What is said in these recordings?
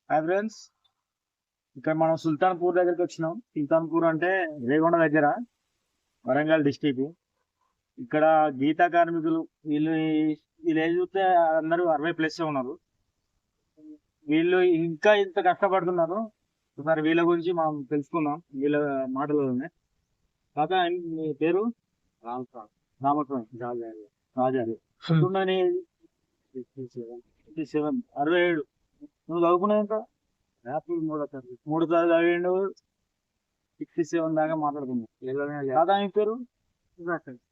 Hi friends, ఇక్కడ మనం సుల్తాన్పూర్ దగ్గరికి వచ్చినాం. సుల్తాన్పూర్ అంటే రేగొండ దగ్గర, వరంగల్ డిస్టిక్. ఇక్కడ గీతా కార్మికులు వీళ్ళు వీళ్ళు ఏం చూస్తే అందరూ 60+ ఉన్నారు. వీళ్ళు ఇంకా ఇంత కష్టపడుతున్నారు. ఒకసారి వీళ్ళ గురించి మనం తెలుసుకుందాం వీళ్ళ మాటలోనే. కాక మీ పేరు? రామస్వామి రాజారి. 67. నువ్వు చదువుకున్నావు? మూడు సార్లు చదివిండు. 67 దాకా మాట్లాడుతున్నావు. కాదా మీ పేరు?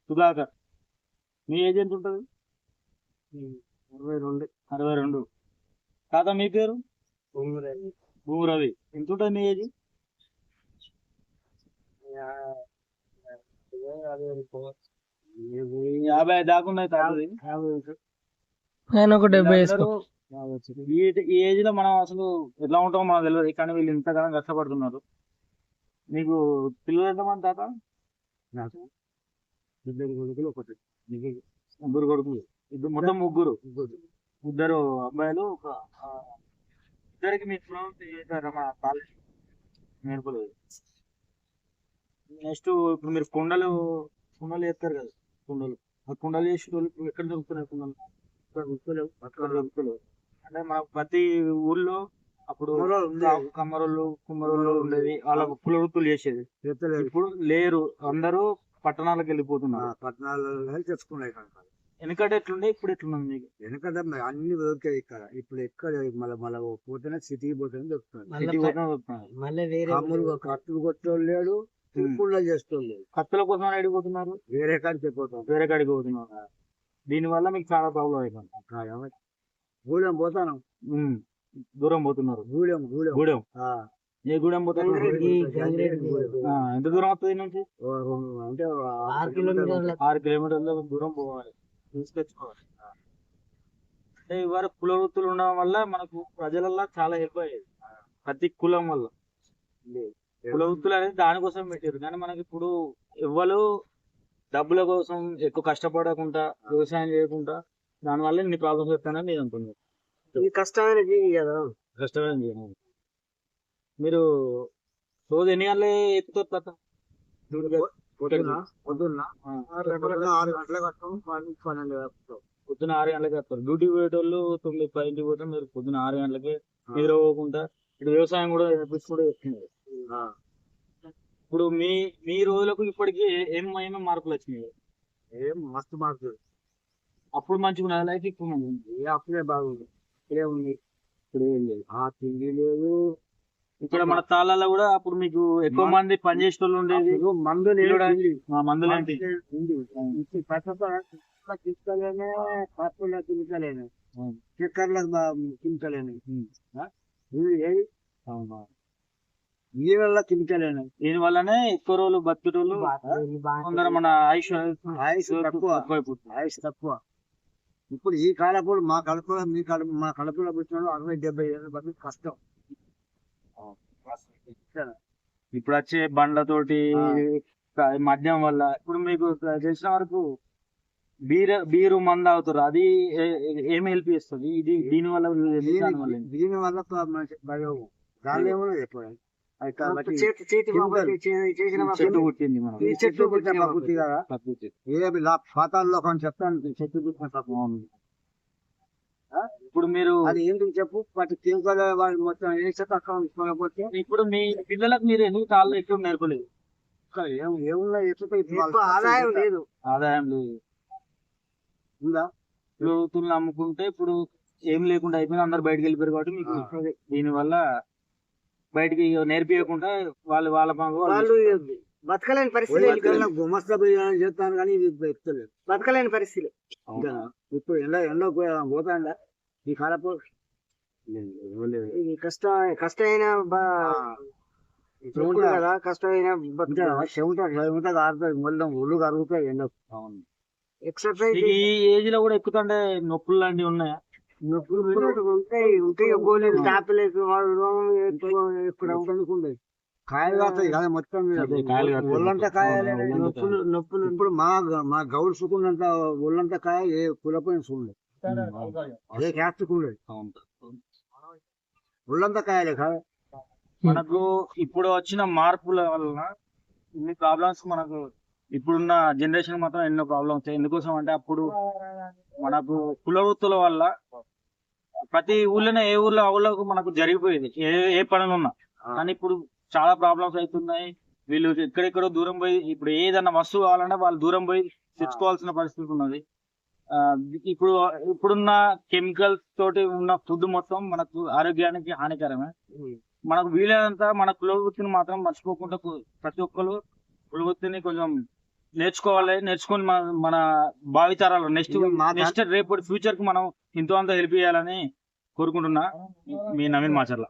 సుధాకర్. మీ ఏజ్ ఎంత ఉంటుంది? 62. కాదా మీ పేరు? భూమిరవి. ఎంత ఉంటుంది మీ ఏజ్? 50 దాకా ఉన్నాయి. ఈ ఏజ్ లో మనం అసలు ఎట్లా ఉంటామో మనకు తెలియదు, కానీ వీళ్ళు ఇంతగానో కష్టపడుతున్నారు. మీకు పిల్లలు ఎంతమంది తాత? ఇద్దరు కొడుకులు, ఒకటి ముగ్గురు కొడుకులు. మొత్తం ముగ్గురు. ఇద్దరు అబ్బాయిలు, ఇద్దరికి మీ మా కాలేజ్ నేర్పలేదు. నెక్స్ట్ ఇప్పుడు మీరు కుండలు వేస్తారు కదా, ఆ కుండలు చేసి ఎక్కడ దొరుకుతున్నాయి కుండలు? దొరుకుతలేవు. అంటే మా ప్రతి ఊర్లో అప్పుడు కమ్మరోళ్ళు కుమ్మరోళ్ళు ఉండేది, వాళ్ళ కుల వృత్తులు చేసేది. ఇప్పుడు లేరు, అందరూ పట్టణాలకు వెళ్ళిపోతున్నారు. పట్టణాలలో తెచ్చుకున్నాయి. వెనకట ఎట్లుండే, ఇప్పుడు ఎట్లున్నది మీకు? వెనకట అన్ని దొరికాయి ఇక్కడ. ఇప్పుడు ఎక్కడ మళ్ళీ పోతేనే సిటీకి పోతేనే దొరుకుతుంది. మామూలుగా కట్టులు కొట్టేవాళ్ళు లేడు, కుండలు చేసేవాళ్ళు లేడు. కత్తుల కోసం అడిగిపోతున్నారు, వేరే కాడికి పోతున్నారు. దీని వల్ల మీకు చాలా ప్రాబ్లం అయిపోయింది. గూడెం పోతాను, దూరం పోతున్నారు. గూడెం ఏ గూడెం పోతారు? ఎంత దూరం వస్తుంది నుంచి? అంటే 6 కిలోమీటర్ల దూరం పోవాలి, తీసుకొచ్చుకోవాలి. అంటే ఇవాళ కుల వృత్తులు ఉండడం వల్ల మనకు ప్రజలల్లో చాలా హెల్ప్ అయ్యేది. ప్రతి కులం వల్ల కుల వృత్తులు అనేది దానికోసం పెట్టారు. కానీ మనకి ఇప్పుడు ఎవ్వరు డబ్బుల కోసం ఎక్కువ కష్టపడకుండా, వ్యవసాయం చేయకుండా, దానివల్ల ఇన్ని ప్రాబ్లమ్స్ వస్తాయని నేను అనుకున్నాను. కష్టమైన జీవి కదా. కష్టమైన జీవి. మీరు రోజు ఎన్ని గంటలు ఎక్కుతారు తాత? పొద్దున్న 6 గంటలకు వస్తాం, 12 వస్తాం. పొద్దున్న 6 గంటలకి వస్తారు. డ్యూటీ పోయేటోళ్ళు 9-10 పోతాం. మీరు పొద్దున్న 6 గంటలకి నిద్రపోకుండా ఇటు వ్యవసాయం కూడా చేస్తున్నారు. ఇప్పుడు మీ రోజులకు ఇప్పటికి ఏమేమి మార్పులు వచ్చినాయి? ఏం మస్తు మార్పులు. అప్పుడు మంచిగా ఉన్నది లైఫ్, ఇప్పుడు మంచిగా అప్పుడే బాగుంది. ఇక్కడే ఉంది, ఇప్పుడు ఏం లేదు. తిండి లేదు. ఇక్కడ మన తాళ్ళలో కూడా అప్పుడు మీకు ఎక్కువ మంది పనిచేసే వాళ్ళు ఉండేది. మందులు ఏంటి? తీసుకోలేను, పప్పులో తింటలేను, చక్కెరలో తింటలేను, నీళ్ళల్లో తింటలేను. దీని వల్లనే ఎక్కువ రోజులు బతికేటోళ్ళు కొందరు మన ఆయుష్ తక్కువ. ఇప్పుడు ఈ కాలప్పుడు మా కడుపులో పుట్టిన 60-70 ఏళ్ళు బతుకు కష్టం. ఇప్పుడు వచ్చే బండ్లతోటి మద్యం వల్ల ఇప్పుడు మీకు తెలిసిన వరకు బీరు మందు అవుతారు. అది ఏమి హెల్ప్ చేస్తుంది? ఇది దీనివల్ల చెట్టు పుట్టింది. పాతాల్లో చెప్తాను, చెట్టు పుట్టిన. ఇప్పుడు మీరు అది ఏంటి చెప్పు, వాటి తింకలు మొత్తం వేసేపోతే. ఇప్పుడు మీ పిల్లలకు మీరు ఎందుకు తాళ్ళు ఎక్కువ నేర్పలేదు? ఆదాయం లేదు. ఉందా? లోతులు అమ్ముకుంటే ఇప్పుడు ఏం లేకుండా అయిపోయింది, అందరు బయటకు వెళ్ళిపోయారు. కాబట్టి మీకు దీని వల్ల బయటికి నేర్పించకుండా వాళ్ళ వాళ్ళు బతకలేని పరిస్థితి. గుమస్తా చేస్తాను కానీ ఇది బతకలేని పరిస్థితి. ఇప్పుడు ఎండ పోతాండా ఈ కాలపు కష్టమైన కదా. కష్టమైన ఆరుతాయి, మొత్తం ఒళ్ళు కరుగుతాయి ఎండ. ఎక్సర్సైజ్ ఈ ఏజ్ లో కూడా ఎక్కుతుంటే నొప్పులు లాంటివి ఉన్నాయా? నొప్పులు ఉంటాయి. గోళీలు టాబ్లెట్ ఉంటుంది. కాయలు కాస్తాయి కదా మొత్తం, ఒళ్ళంతా కాయాలి. నొప్పులు ఇప్పుడు మా గౌడు సుకున్నంత ఒళ్ళంతా కాయ ఏ కులపోయిన చూడండి, అదే క్యాస్ట్ చూడండి. ఒళ్ళంతా కాయలే కాదు. మనకు ఇప్పుడు వచ్చిన మార్పుల వలన ఇన్ని ప్రాబ్లమ్స్ మనకు ఇప్పుడున్న జనరేషన్ మాత్రం ఎన్నో ప్రాబ్లమ్స్ ఎందుకోసం అంటే అప్పుడు మనకు కుల వృత్తుల వల్ల ప్రతి ఊళ్ళోనే ఏ ఊర్లో ఆ ఊళ్ళో మనకు జరిగిపోయేది ఏ పనులు ఉన్నా. కానీ ఇప్పుడు చాలా ప్రాబ్లమ్స్ అవుతున్నాయి. వీళ్ళు ఎక్కడెక్కడో దూరం పోయి ఇప్పుడు ఏదన్నా వస్తువు కావాలంటే వాళ్ళు దూరం పోయి తెచ్చుకోవాల్సిన పరిస్థితి ఉన్నది. ఇప్పుడు ఇప్పుడున్న కెమికల్స్ తోటి ఉన్న ఫుడ్ మొత్తం మనకు ఆరోగ్యానికి హానికరమే. మనకు వీలైనంత మన కుల వృత్తిని మాత్రం మర్చిపోకుండా ప్రతి ఒక్కరు కుల వృత్తిని కొంచెం నేర్చుకొని మన భావితరాలు నెక్స్ట్ రేపు ఫ్యూచర్ కి మనం ఎంతో అంత హెల్ప్ చేయాలని కోరుకుంటున్నా. మీ నవీన్ మాచర్ల.